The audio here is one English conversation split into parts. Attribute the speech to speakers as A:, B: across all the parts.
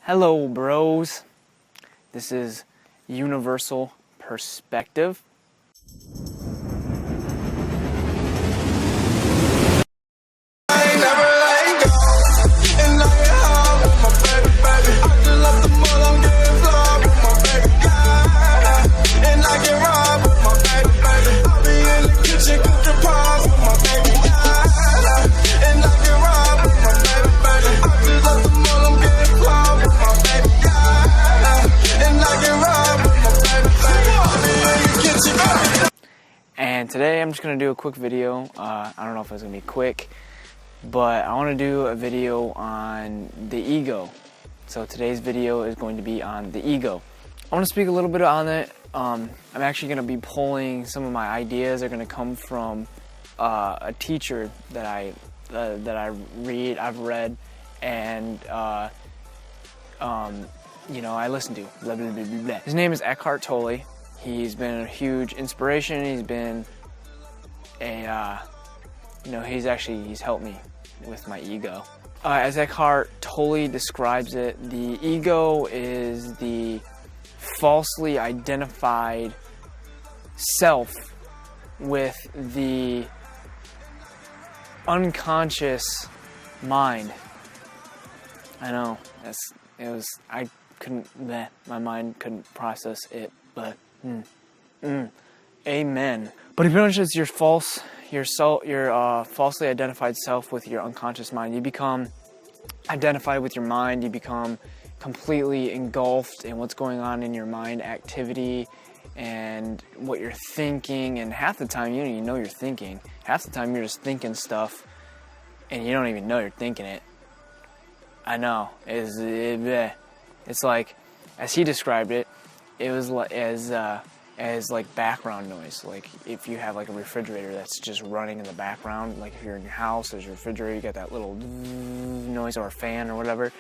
A: Hello, bros. This is Universal Perspective. And today I'm just going to do a quick video. I don't know if it's going to be quick, but I want to do a video on the ego. So today's video is going to be on the ego. I want to speak a little bit on it. I'm actually going to be pulling some of my ideas. They're going to come from a teacher that I've read, and you know, I listen to. Blah, blah, blah, blah, blah. His name is Eckhart Tolle. He's been a huge inspiration. He's been a, you know, he's helped me with my ego. As Eckhart Tolle describes it, the ego is the falsely identified self with the unconscious mind. I know, my mind couldn't process it, but amen. But if you notice your falsely identified self with your unconscious mind, you become identified with your mind. You become completely engulfed in what's going on in your mind activity and what you're thinking. And half the time you don't even know you're thinking. Half the time you're just thinking stuff and you don't even know you're thinking it. I know. It's like, as he described it, it was like as like background noise. Like if you have like a refrigerator that's just running in the background, like if you're in your house, there's a refrigerator, you got that little noise, or a fan or whatever,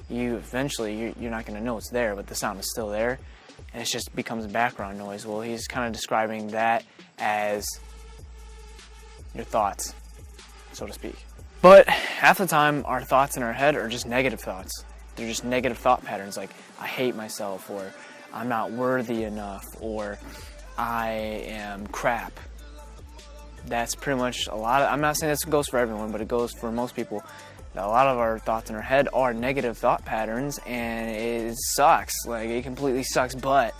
A: you're not going to know it's there, but the sound is still there, and it just becomes background noise. Well, he's kind of describing that as your thoughts, so to speak. But half the time our thoughts in our head are just negative thoughts. They're just negative thought patterns, like I hate myself, or I'm not worthy enough, or I am crap. That's pretty much a lot of, I'm not saying this goes for everyone, but it goes for most people. A lot of our thoughts in our head are negative thought patterns, and it sucks. Like, it completely sucks. But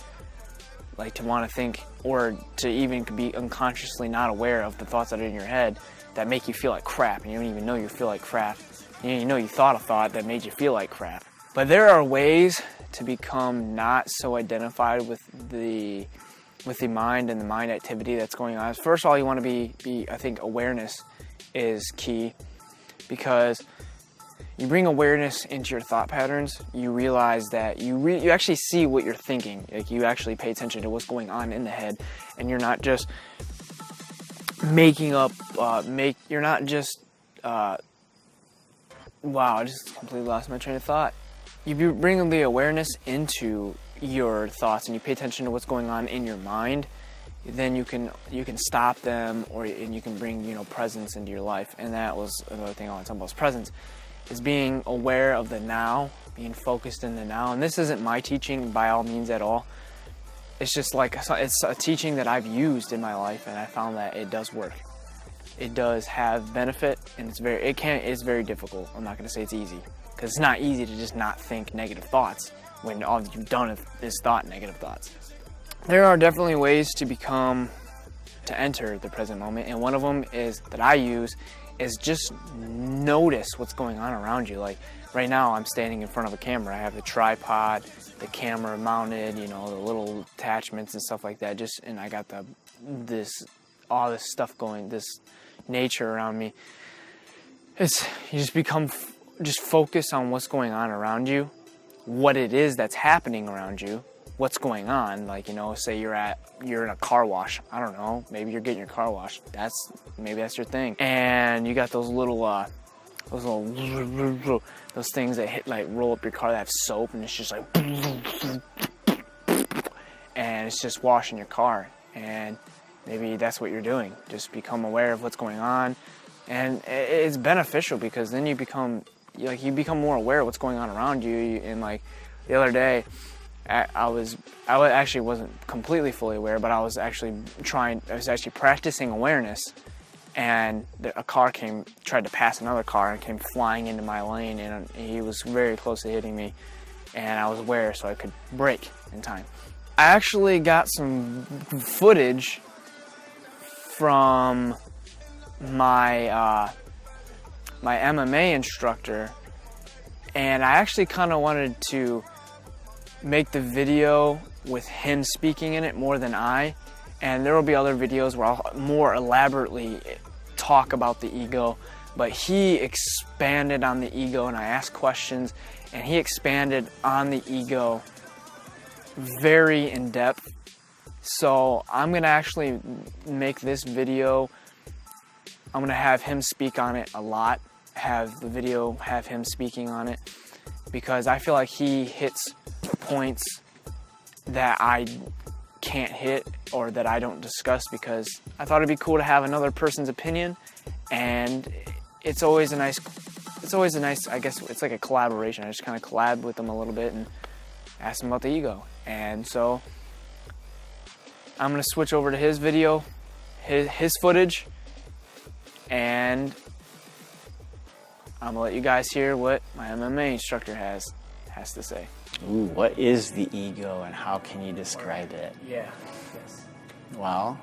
A: like, to want to think, or to even be unconsciously not aware of the thoughts that are in your head that make you feel like crap, and you don't even know you feel like crap. You know you thought a thought that made you feel like crap. But there are ways to become not so identified with the mind and the mind activity that's going on. First of all, you want to be I think awareness is key, because you bring awareness into your thought patterns, you realize that you actually see what you're thinking. Like, you actually pay attention to what's going on in the head, and you're not just making up you're not just wow, I just completely lost my train of thought. You bring the awareness into your thoughts, and you pay attention to what's going on in your mind, then you can stop them, and you can bring, you know, presence into your life. And that was another thing I want to talk about, is presence. Is being aware of the now, being focused in the now. And this isn't my teaching by all means at all. It's just like, it's a teaching that I've used in my life, and I found that it does work. It does have benefit, and it's very difficult. I'm not going to say it's easy, because it's not easy to just not think negative thoughts when all you've done is thought negative thoughts. There are definitely ways to enter the present moment, and one of them that I use is just notice what's going on around you. Like right now, I'm standing in front of a camera. I have the tripod, the camera mounted, you know, the little attachments and stuff like that. And I got all this stuff going, this nature around me. You just focus on what's going on around you, what it is that's happening around you, what's going on. Like, you know, say you're in a car wash. I don't know, maybe you're getting your car washed. Maybe that's your thing. And you got those things that roll up your car that have soap, and it's just like, and it's just washing your car. And maybe that's what you're doing. Just become aware of what's going on. And it's beneficial, because then you become you become more aware of what's going on around you. And like the other day, I actually wasn't completely fully aware, but I was actually practicing awareness, and a car tried to pass another car and came flying into my lane, and he was very close to hitting me, and I was aware so I could brake in time. I actually got some footage from my my MMA instructor, and I actually kind of wanted to make the video with him speaking in it more than I. And there will be other videos where I'll more elaborately talk about the ego, but he expanded on the ego, and I asked questions, and he expanded on the ego very in depth. So I'm gonna actually make this video, I'm gonna have him speak on it a lot, have the video have him speaking on it, because I feel like he hits points that I can't hit or that I don't discuss, because I thought it'd be cool to have another person's opinion, and it's always a nice, I guess it's like a collaboration. I just kind of collab with them a little bit and ask them about the ego. And so I'm gonna switch over to his video, his footage, and I'm gonna let you guys hear what my MMA instructor has to say.
B: Ooh, what is the ego and how can you describe it?
A: Yeah. Yes.
B: Well,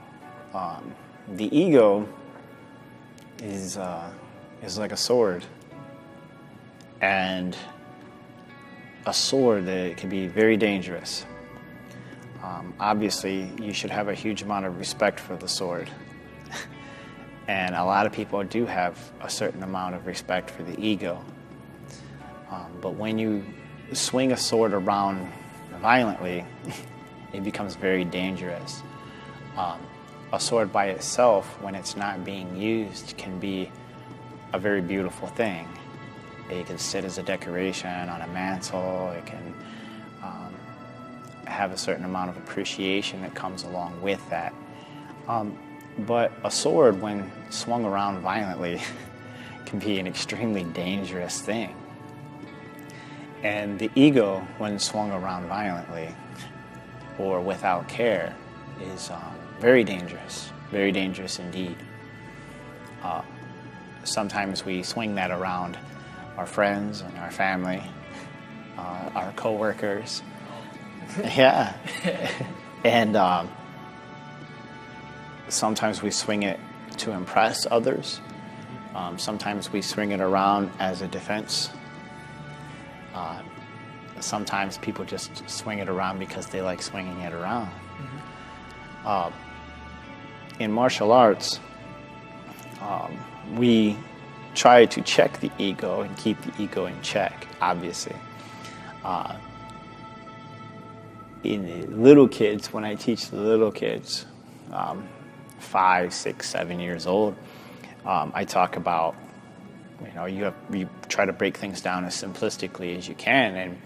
B: the ego is like a sword, and a sword that can be very dangerous. Obviously, you should have a huge amount of respect for the sword, and a lot of people do have a certain amount of respect for the ego. But when you swing a sword around violently, it becomes very dangerous. A sword by itself, when it's not being used, can be a very beautiful thing. It can sit as a decoration on a mantle. It can have a certain amount of appreciation that comes along with that. But a sword, when swung around violently, can be an extremely dangerous thing. And the ego, when swung around violently or without care, is very dangerous indeed. Sometimes we swing that around our friends and our family, our coworkers. Yeah. And sometimes we swing it to impress others. Sometimes we swing it around as a defense. Sometimes people just swing it around because they like swinging it around. Mm-hmm. In martial arts, we try to check the ego and keep the ego in check, obviously. In the little kids, when I teach the little kids, 5, 6, 7 years old, I talk about, you try to break things down as simplistically as you can, and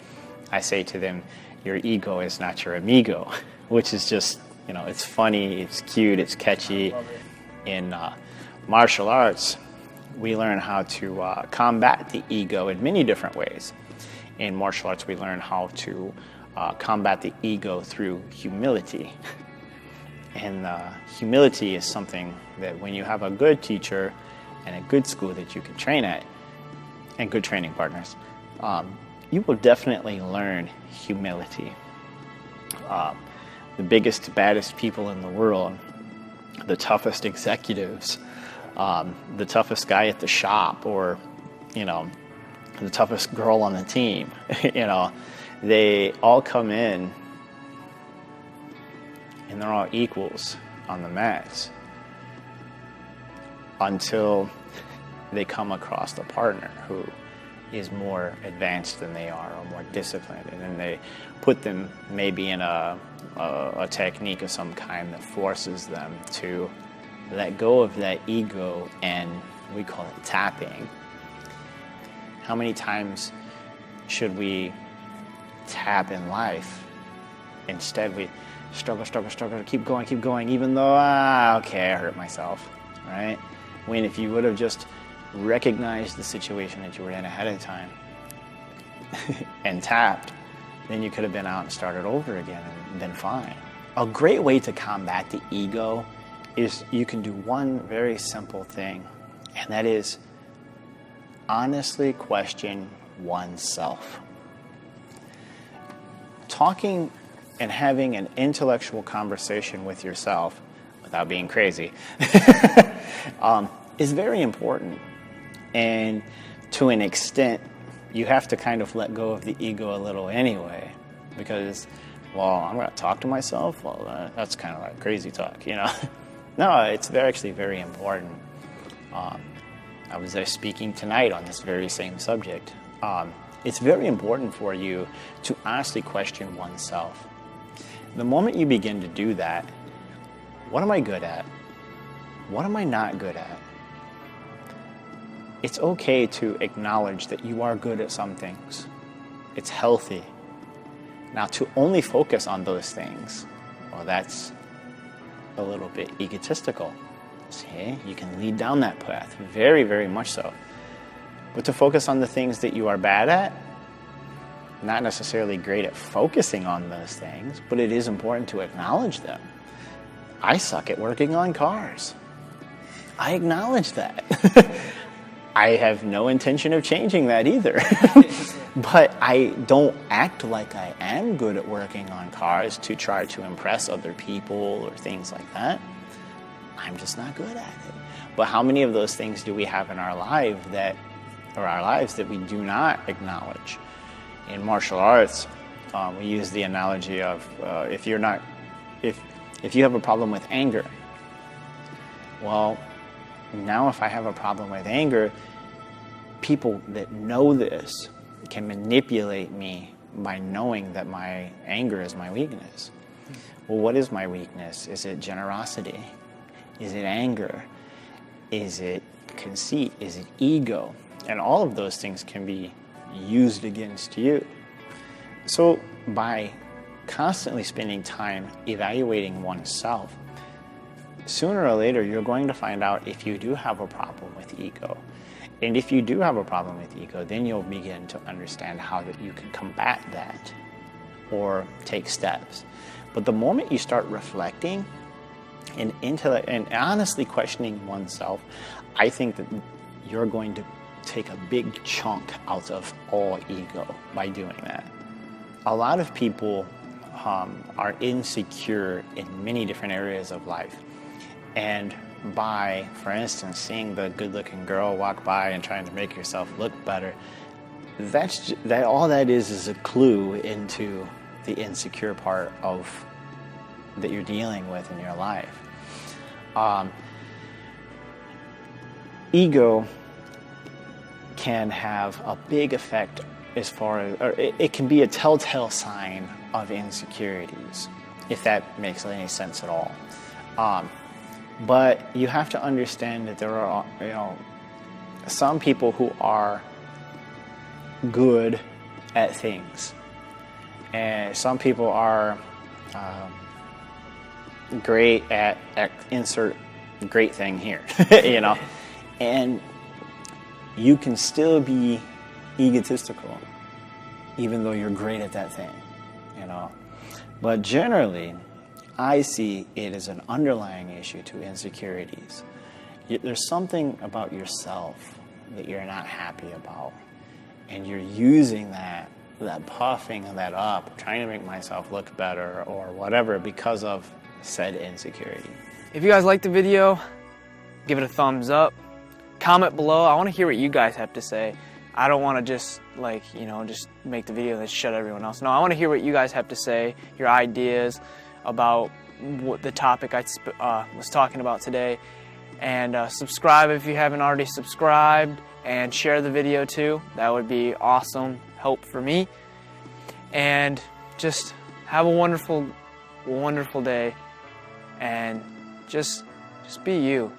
B: I say to them, your ego is not your amigo, which is just, it's funny, it's cute, it's catchy. In martial arts, we learn how to combat the ego in many different ways. In martial arts, we learn how to combat the ego through humility. And humility is something that when you have a good teacher and a good school that you can train at, and good training partners, you will definitely learn humility. The biggest, baddest people in the world, the toughest executives, the toughest guy at the shop, or, the toughest girl on the team, they all come in and they're all equals on the mats until they come across the partner who is more advanced than they are, or more disciplined, and then they put them maybe in a technique of some kind that forces them to let go of that ego, and we call it tapping. How many times should we tap in life? Instead, we struggle, keep going, even though, okay, I hurt myself, right? When if you would have just recognized the situation that you were in ahead of time and tapped, then you could have been out and started over again and been fine. A great way to combat the ego is you can do one very simple thing, and that is honestly question oneself. Talking and having an intellectual conversation with yourself without being crazy is very important. And to an extent, you have to kind of let go of the ego a little anyway, because, well, I'm going to talk to myself? Well, that's kind of like crazy talk, you know? No, it's actually very important. I was there speaking tonight on this very same subject. It's very important for you to honestly question oneself. The moment you begin to do that, what am I good at? What am I not good at? It's okay to acknowledge that you are good at some things. It's healthy. Now, to only focus on those things, well, that's a little bit egotistical. See, you can lead down that path, very, very much so. But to focus on the things that you are bad at, not necessarily great at focusing on those things, but it is important to acknowledge them. I suck at working on cars. I acknowledge that. I have no intention of changing that either. But I don't act like I am good at working on cars to try to impress other people or things like that. I'm just not good at it. But how many of those things do we have in our lives that we do not acknowledge? In martial arts, we use the analogy of if you have a problem with anger, well, now if I have a problem with anger, people that know this can manipulate me by knowing that my anger is my weakness. Well, what is my weakness? Is it generosity? Is it anger? Is it conceit? Is it ego? And all of those things can be used against you. So by constantly spending time evaluating oneself, sooner or later you're going to find out if you do have a problem with ego. And if you do have a problem with ego, then you'll begin to understand how that you can combat that or take steps. But the moment you start reflecting and honestly questioning oneself, I think that you're going to take a big chunk out of all ego by doing that. A lot of people are insecure in many different areas of life. And by, for instance, seeing the good-looking girl walk by and trying to make yourself look better, all that is a clue into the insecure part of that you're dealing with in your life. Ego can have a big effect as far as, or it can be a telltale sign of insecurities, if that makes any sense at all. But you have to understand that there are, some people who are good at things, and some people are great at insert great thing here, and you can still be egotistical, even though you're great at that thing, But generally, I see it as an underlying issue to insecurities. There's something about yourself that you're not happy about, and you're using that puffing that up, trying to make myself look better or whatever because of said insecurity.
A: If you guys liked the video, give it a thumbs up. Comment below. I want to hear what you guys have to say. I don't want to just just make the video and shut everyone else. No, I want to hear what you guys have to say, your ideas about what the topic I was talking about today. And subscribe if you haven't already subscribed, and share the video too. That would be awesome help for me. And just have a wonderful, wonderful day, and just be you.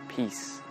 A: Peace.